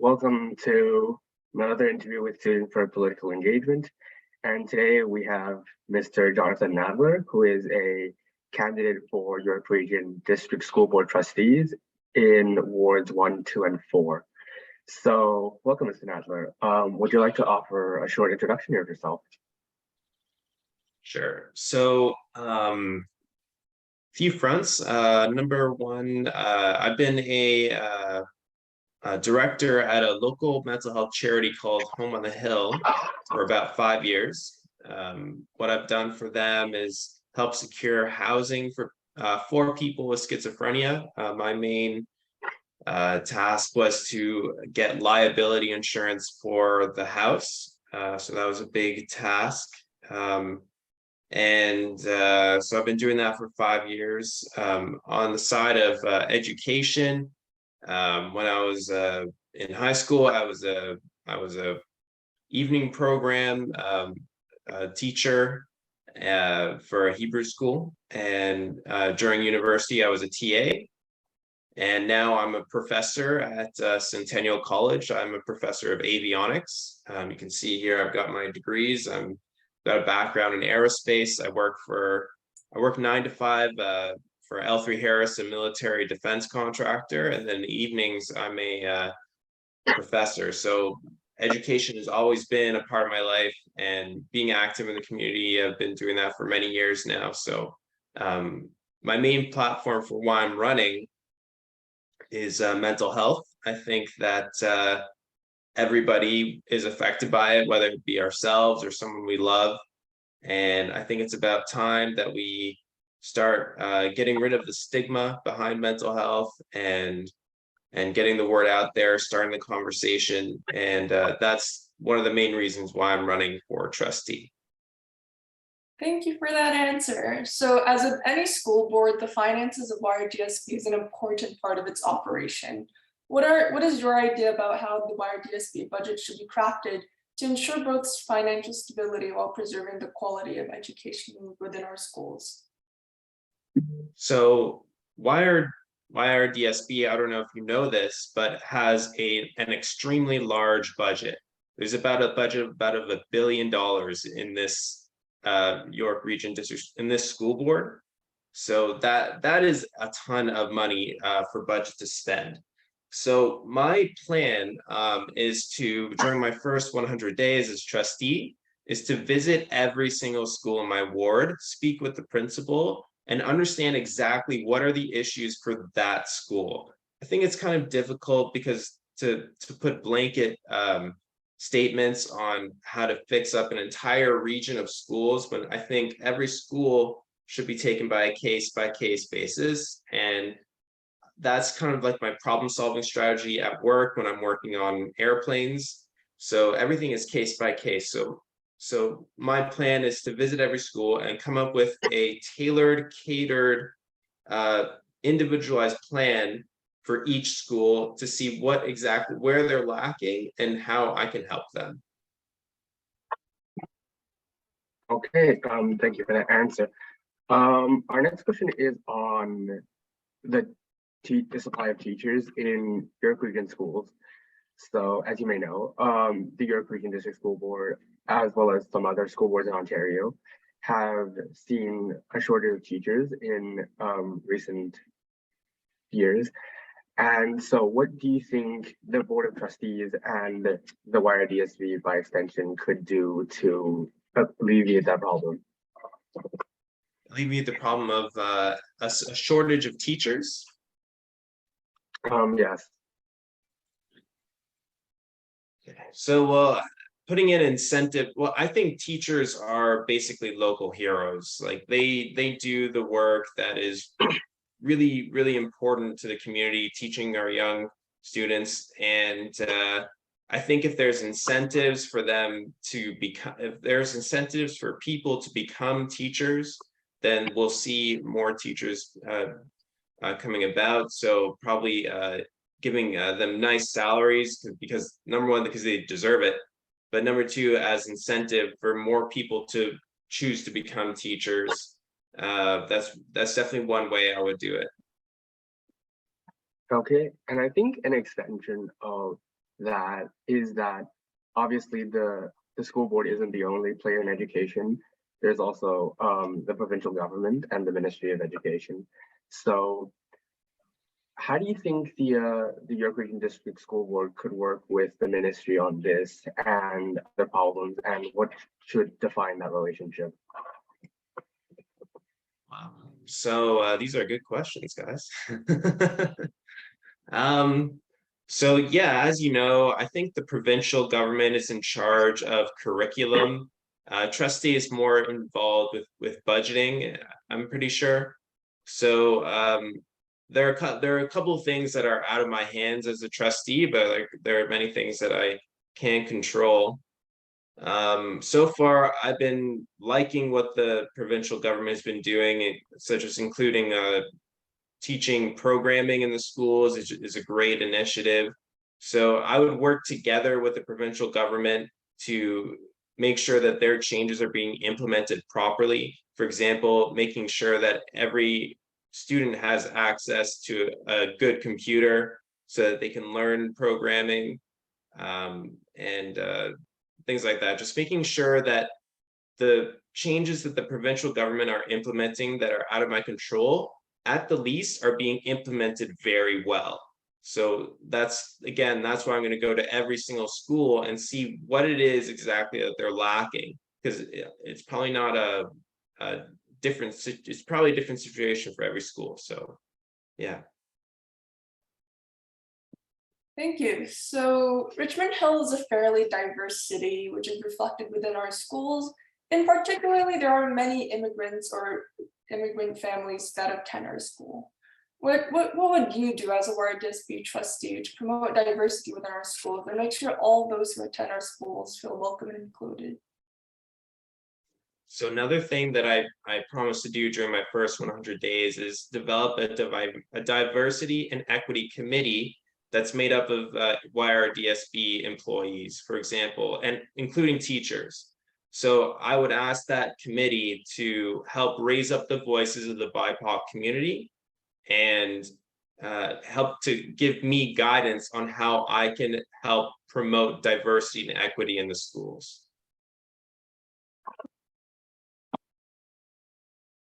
welcome to another interview with Students for Political Engagement. And today we have Mr. Jonathan Nadler, who is a candidate for York Region District School Board Trustees in Wards 1, 2, and 4. So welcome, Mr. Nadler. Would you like to offer a short introduction of yourself? Sure. So, few fronts. Number one, I've been a director at a local mental health charity called Home on the Hill for about 5 years. What I've done for them is help secure housing for people with schizophrenia. My main task was to get liability insurance for the house. So that was a big task. So I've been doing that for 5 years. On the side of education, when I was in high school, I was a evening program teacher for a Hebrew school, and during university I was a TA, and now I'm a professor at Centennial College. I'm a professor of avionics. You can see here I've got my degrees. I've got a background in aerospace. I work 9 to 5 for L3 Harris, a military defense contractor, and then evenings I'm a professor. So education has always been a part of my life, and being active in the community, I've been doing that for many years now. So my main platform for why I'm running is mental health. I think that everybody is affected by it, whether it be ourselves or someone we love. And I think it's about time that we start getting rid of the stigma behind mental health and getting the word out there, starting the conversation. And that's one of the main reasons why I'm running for trustee. Thank you for that answer. So as with any school board, the finances of YRDSB is an important part of its operation. What is your idea about how the YRDSB budget should be crafted to ensure both financial stability while preserving the quality of education within our schools? So YRDSB, I don't know if you know this, but has an extremely large budget. There's about a budget of about $1 billion in this York Region District, in this school board. So that is a ton of money for budget to spend. So my plan is to, during my first 100 days as trustee, is to visit every single school in my ward, speak with the principal, and understand exactly what are the issues for that school. I think it's kind of difficult because to put blanket statements on how to fix up an entire region of schools, but I think every school should be taken by a case-by-case basis. And that's kind of like my problem-solving strategy at work when I'm working on airplanes. So everything is case-by-case. So my plan is to visit every school and come up with a tailored, catered, individualized plan for each school to see where they're lacking and how I can help them. Okay, thank you for that answer. Our next question is on the supply of teachers in York Region schools. So as you may know, the York Region District School Board, as well as some other school boards in Ontario, have seen a shortage of teachers in recent years. And so what do you think the Board of Trustees and the YRDSB by extension could do to alleviate that problem? Alleviate the problem of a shortage of teachers? Yes. So putting in incentive, well, I think teachers are basically local heroes. Like they do the work that is really, really important to the community, teaching our young students. And I think if there's incentives for them to become, if there's incentives for people to become teachers, then we'll see more teachers coming about. So probably giving them nice salaries, because number one, because they deserve it, but number two, as incentive for more people to choose to become teachers. That's definitely one way I would do it. Okay, and I think an extension of that is that obviously the school board isn't the only player in education. There's also the provincial government and the Ministry of Education. So how do you think the York Region District School Board could work with the ministry on this and the problems, and what should define that relationship? Wow. So these are good questions, guys. So yeah, as you know, I think the provincial government is in charge of curriculum. Trustee is more involved with budgeting, I'm pretty sure. So there are a couple of things that are out of my hands as a trustee, but like there are many things that I can't control. So far, I've been liking what the provincial government has been doing, such as including teaching programming in the schools is a great initiative. So I would work together with the provincial government to make sure that their changes are being implemented properly. For example, making sure that every student has access to a good computer so that they can learn programming, and things like that. Just making sure that the changes that the provincial government are implementing that are out of my control, at the least, are being implemented very well. So that's why I'm going to go to every single school and see what it is exactly that they're lacking, because it's probably not it's probably a different situation for every school. So yeah. Thank you. So Richmond Hill is a fairly diverse city, which is reflected within our schools. And particularly, there are many immigrants or immigrant families that attend our school. What would you do as a YRDSB trustee to promote diversity within our schools and make sure all those who attend our schools feel welcome and included? So another thing that I promised to do during my first 100 days is develop a diversity and equity committee that's made up of YRDSB employees, for example, and including teachers. So I would ask that committee to help raise up the voices of the BIPOC community and help to give me guidance on how I can help promote diversity and equity in the schools.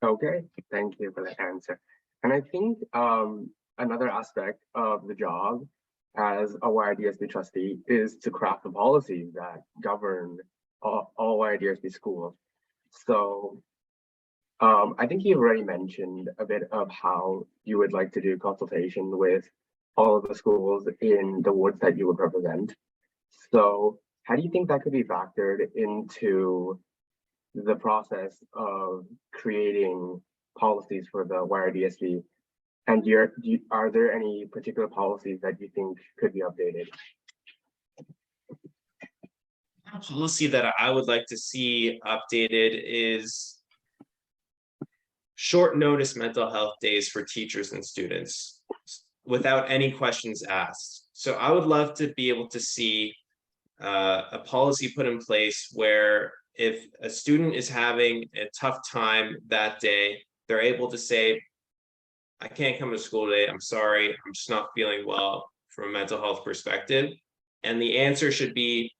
Okay, thank you for the answer. And I think another aspect of the job as a YRDSB trustee is to craft the policies that govern all YRDSB schools. So I think you've already mentioned a bit of how you would like to do consultation with all of the schools in the wards that you would represent. So how do you think that could be factored into the process of creating policies for the YRDSB? And are there any particular policies that you think could be updated? A policy that I would like to see updated is short notice mental health days for teachers and students without any questions asked. So I would love to be able to see a policy put in place where if a student is having a tough time that day, they're able to say, I can't come to school today, I'm sorry, I'm just not feeling well from a mental health perspective. And the answer should be,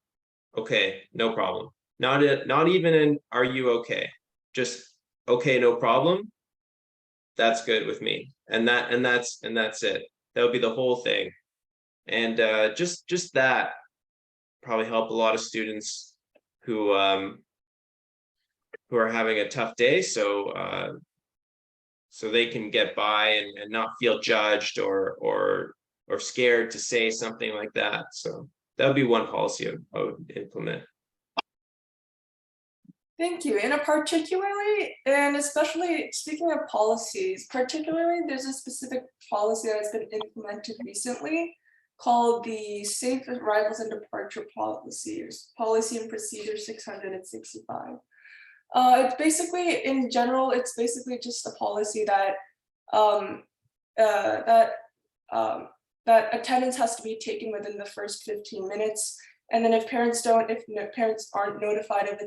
okay, no problem. Not even an, are you okay? Just, okay, no problem. That's good with me. And that's it. That would be the whole thing. And just that probably help a lot of students who are having a tough day, so they can get by and not feel judged or scared to say something like that. So that would be one policy I would implement. Thank you. And especially speaking of policies, particularly there's a specific policy that has been implemented recently called the Safe Arrivals and Departure Policy and Procedure 665. It's basically, in general, it's basically just a policy that that attendance has to be taken within the first 15 minutes. And then if parents aren't notified of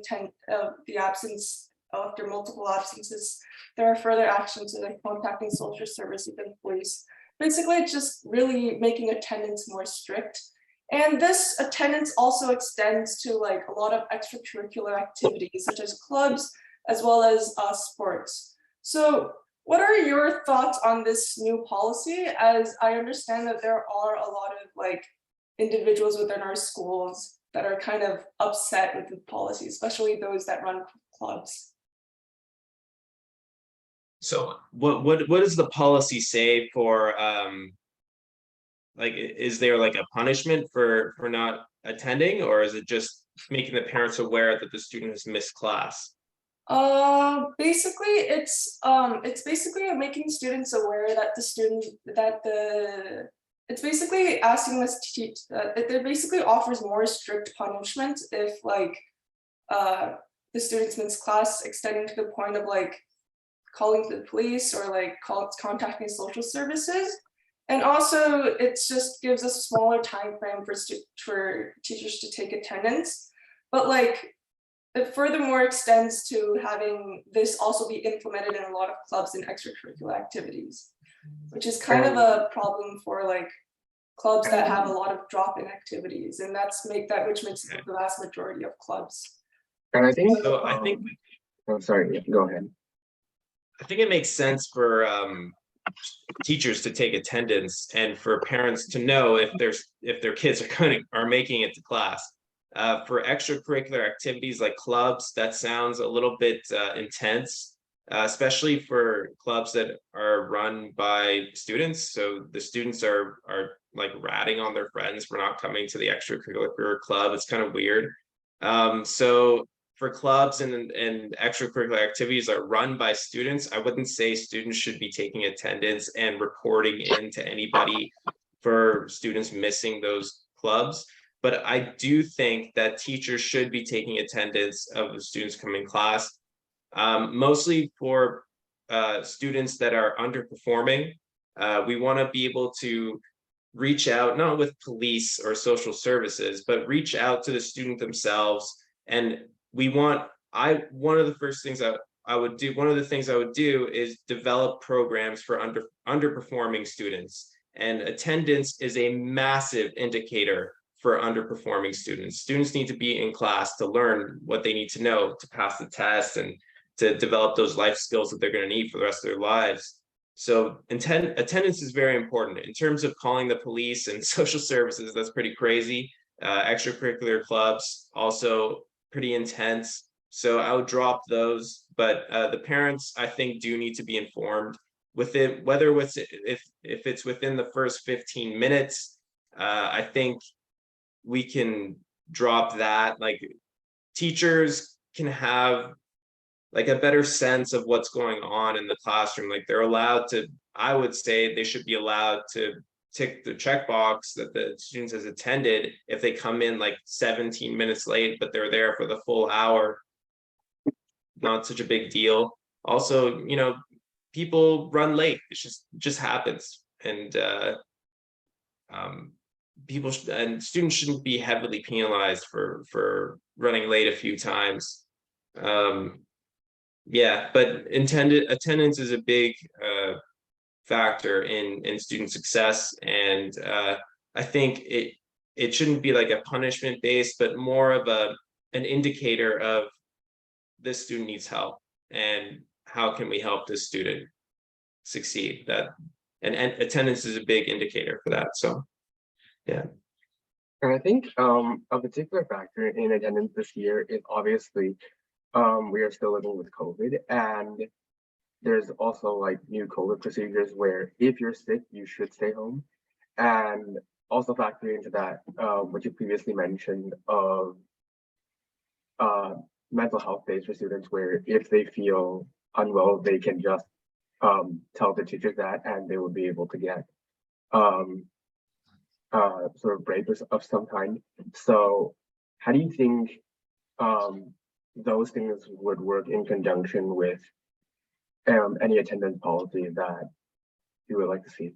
the absence after multiple absences, there are further actions like contacting social services and police. Basically, it's just really making attendance more strict. And this attendance also extends to like a lot of extracurricular activities such as clubs as well as sports. So what are your thoughts on this new policy? As I understand that there are a lot of like individuals within our schools that are kind of upset with the policy, especially those that run clubs. So what does the policy say for like, is there like a punishment for not attending, or is it just making the parents aware that the student has missed class? Basically it's basically making students aware that it's basically asking us to teach it basically offers more strict punishment if like the students miss class, extending to the point of like calling the police or like contacting social services. And also it just gives us a smaller time frame for teachers to take attendance. But like it furthermore extends to having this also be implemented in a lot of clubs and extracurricular activities, which is kind of a problem for like clubs that have a lot of drop-in activities, and which makes up the vast majority of clubs. And I think, So I think I'm sorry, yeah, go ahead. I think it makes sense for teachers to take attendance and for parents to know if their kids are making it to class. For extracurricular activities like clubs, that sounds a little bit intense, especially for clubs that are run by students. So the students are like ratting on their friends for not coming to the extracurricular club. It's kind of weird. So for clubs and extracurricular activities that are run by students, I wouldn't say students should be taking attendance and reporting in to anybody for students missing those clubs. But I do think that teachers should be taking attendance of the students coming in class, mostly for students that are underperforming. We want to be able to reach out, not with police or social services, but reach out to the student themselves. And one of the first things I would do is develop programs for underperforming students. And attendance is a massive indicator for underperforming students. Students need to be in class to learn what they need to know to pass the test and to develop those life skills that they're going to need for the rest of their lives. So attendance is very important. In terms of calling the police and social services, that's pretty crazy. Extracurricular clubs, also pretty intense. So I would drop those, but the parents, I think, do need to be informed with it, whether if it's within the first 15 minutes. I think we can drop that. Like, teachers can have like a better sense of what's going on in the classroom. Like, they're allowed to, I would say they should be allowed to tick the checkbox that the students has attended if they come in like 17 minutes late, but they're there for the full hour. Not such a big deal. Also, people run late. It just happens. And and students shouldn't be heavily penalized for running late a few times. Yeah, but attendance is a big factor in student success, and I think it shouldn't be like a punishment based, but more of an indicator of this student needs help and how can we help this student succeed. And attendance is a big indicator for that. So yeah. And I think a particular factor in attendance this year is obviously we are still living with COVID, and there's also like new COVID procedures where if you're sick, you should stay home. And also factoring into that, what you previously mentioned of mental health days for students, where if they feel unwell, they can just tell the teachers that, and they will be able to get sort of break of some kind. So how do you think those things would work in conjunction with any attendance policy that you would like to see?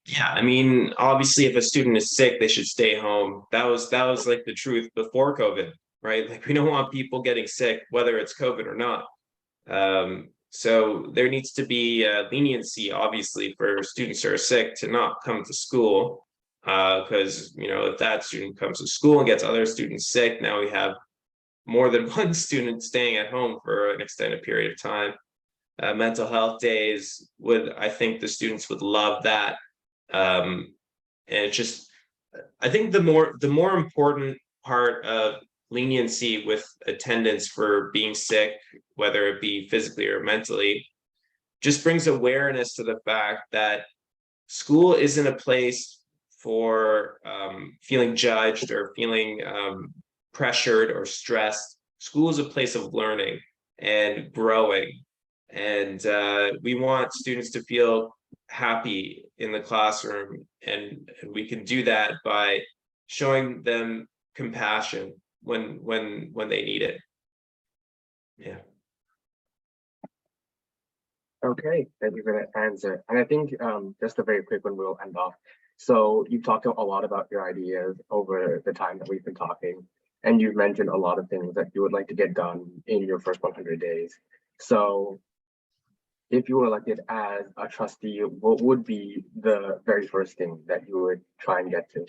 Yeah, I mean, obviously, if a student is sick, they should stay home. That was like the truth before COVID, right? Like, we don't want people getting sick, whether it's COVID or not. So there needs to be leniency, obviously, for students who are sick to not come to school. Because if that student comes to school and gets other students sick, now we have more than one student staying at home for an extended period of time. Mental health days I think the students would love that. And it's just, I think the more important part of leniency with attendance for being sick, whether it be physically or mentally, just brings awareness to the fact that school isn't a place for feeling judged or feeling pressured or stressed. School is a place of learning and growing. And we want students to feel happy in the classroom. And we can do that by showing them compassion when they need it. Yeah. Okay, thank you for that answer. And I think just a very quick one, we'll end off. So you've talked a lot about your ideas over the time that we've been talking, and you've mentioned a lot of things that you would like to get done in your first 100 days. So if you were elected as a trustee, what would be the very first thing that you would try and get to?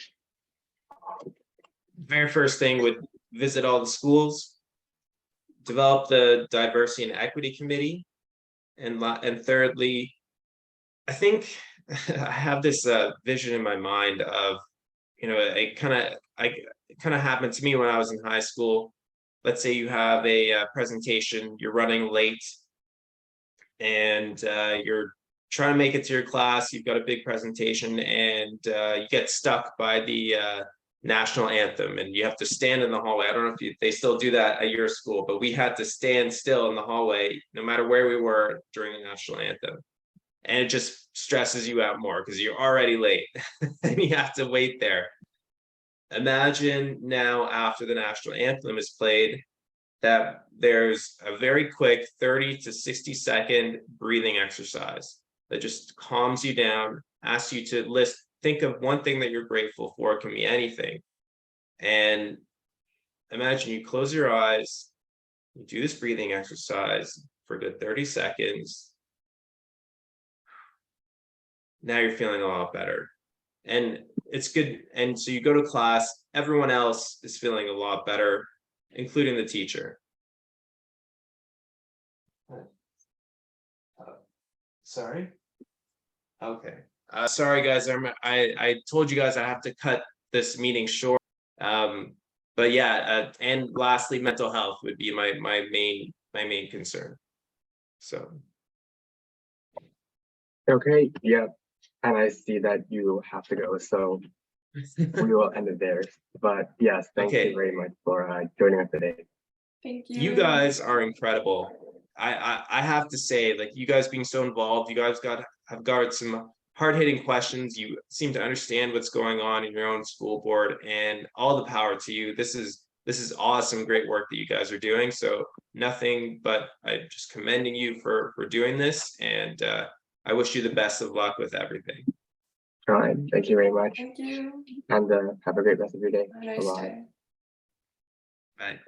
Very first thing would visit all the schools, develop the diversity and equity committee, and thirdly, I think I have this vision in my mind of, it kind of happened to me when I was in high school. Let's say you have a presentation, you're running late, and you're trying to make it to your class. You've got a big presentation, and you get stuck by the national anthem, and you have to stand in the hallway. I don't know if they still do that at your school, but we had to stand still in the hallway no matter where we were during the national anthem. And it just stresses you out more because you're already late and you have to wait there. Imagine now, after the national anthem is played, that there's a very quick 30 to 60-second breathing exercise that just calms you down, asks you to think of one thing that you're grateful for. It can be anything. And imagine you close your eyes, you do this breathing exercise for a good 30 seconds. Now you're feeling a lot better. And it's good. And so you go to class, everyone else is feeling a lot better, including the teacher. Sorry? Okay. Sorry, guys. I told you guys I have to cut this meeting short. But yeah, and lastly, mental health would be my main concern. So. Okay, yeah. And I see that you have to go, so we will end it there. But yes, thank you very much for joining us today. Thank you. You guys are incredible. I have to say, like, you guys being so involved, you guys have got some hard-hitting questions. You seem to understand what's going on in your own school board, and all the power to you. This is awesome, great work that you guys are doing. So nothing but I'm just commending you for doing this, and I wish you the best of luck with everything. All right, thank you very much. Thank you. And have a great rest of your day. Have a nice Bye-bye. day. Bye.